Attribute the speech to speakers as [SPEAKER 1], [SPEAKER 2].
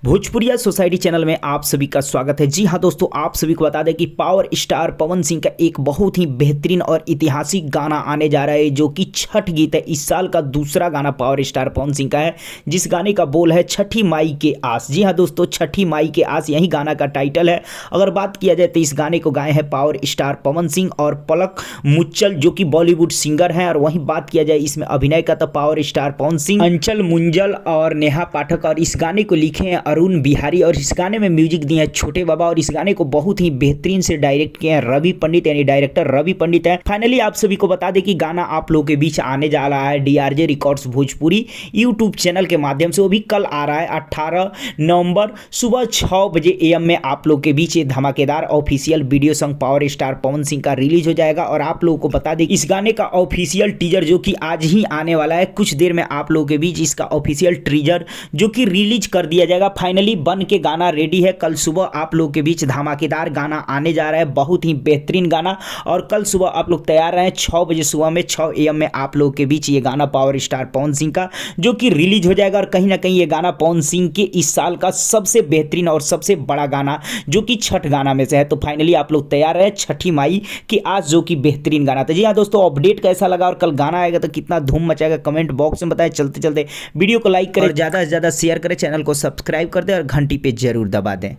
[SPEAKER 1] भोजपुरिया society channel में आप सभी का स्वागत है। जी हाँ दोस्तों, आप सभी को बता दें कि पावर स्टार पवन सिंह का एक बहुत ही बेहतरीन और ऐतिहासिक गाना आने जा रहा है जो कि छठ गीत है। इस साल का दूसरा गाना पावर स्टार पवन सिंह का है, जिस गाने का बोल है छठी माई के आस। जी हाँ दोस्तों, छठी माई के आस यही गाना का टाइटल है। अगर बात किया जाए तो इस गाने को गाए हैं पावर स्टार पवन सिंह और पलक मुच्छल जो कि बॉलीवुड सिंगर हैं। और वहीं बात किया जाए इसमें अभिनय का तो पावर स्टार पवन सिंह, अंचल मुंजल और नेहा पाठक। और इस गाने को लिखे हैं अरुण बिहारी और इस गाने में म्यूजिक दिए हैं छोटे बाबा। और इस गाने को बहुत ही बेहतरीन से डायरेक्ट किए हैं रवि पंडित, यानी डायरेक्टर रवि पंडित है। फाइनली आप सभी को बता दें कि गाना आप लोगों के बीच आने जा रहा है डीआरजे रिकॉर्ड्स भोजपुरी यूट्यूब चैनल के माध्यम से। वो भी कल आ रहा है 18 नवंबर सुबह 6 बजे AM में आप लोग के बीच ये धमाकेदार official video song power star Pawan Singh का रिलीज हो जाएगा। और आप लोगों को बता दें इस गाने का ऑफिशियल टीजर जो कि आज ही आने वाला है, कुछ देर में आप लोगों के बीच इसका ऑफिशियल टीजर जो कि रिलीज कर दिया जाएगा। फाइनली बन के गाना रेडी है। कल सुबह आप लोग के बीच धमाकेदार गाना आने जा रहा है, बहुत ही बेहतरीन गाना। और कल सुबह आप लोग तैयार रहें, 6 बजे सुबह में 6 AM में आप लोग के बीच ये गाना पावर स्टार पवन सिंह का जो कि रिलीज हो जाएगा। और कहीं ना कहीं ये गाना पवन सिंह के इस साल का सबसे बेहतरीन और सबसे बड़ा गाना जो कि छठ गाना में से है। तो फाइनली आप लोग तैयार रहे छठी माई की आज जो कि बेहतरीन गाना था। जी हाँ दोस्तों, अपडेट कैसा लगा और कल गाना आएगा तो कितना धूम मचाएगा कमेंट बॉक्स में बताएं। चलते चलते वीडियो को लाइक करें, ज़्यादा से ज़्यादा शेयर करें, चैनल को सब्सक्राइब कर दें और घंटी पे जरूर दबा दें।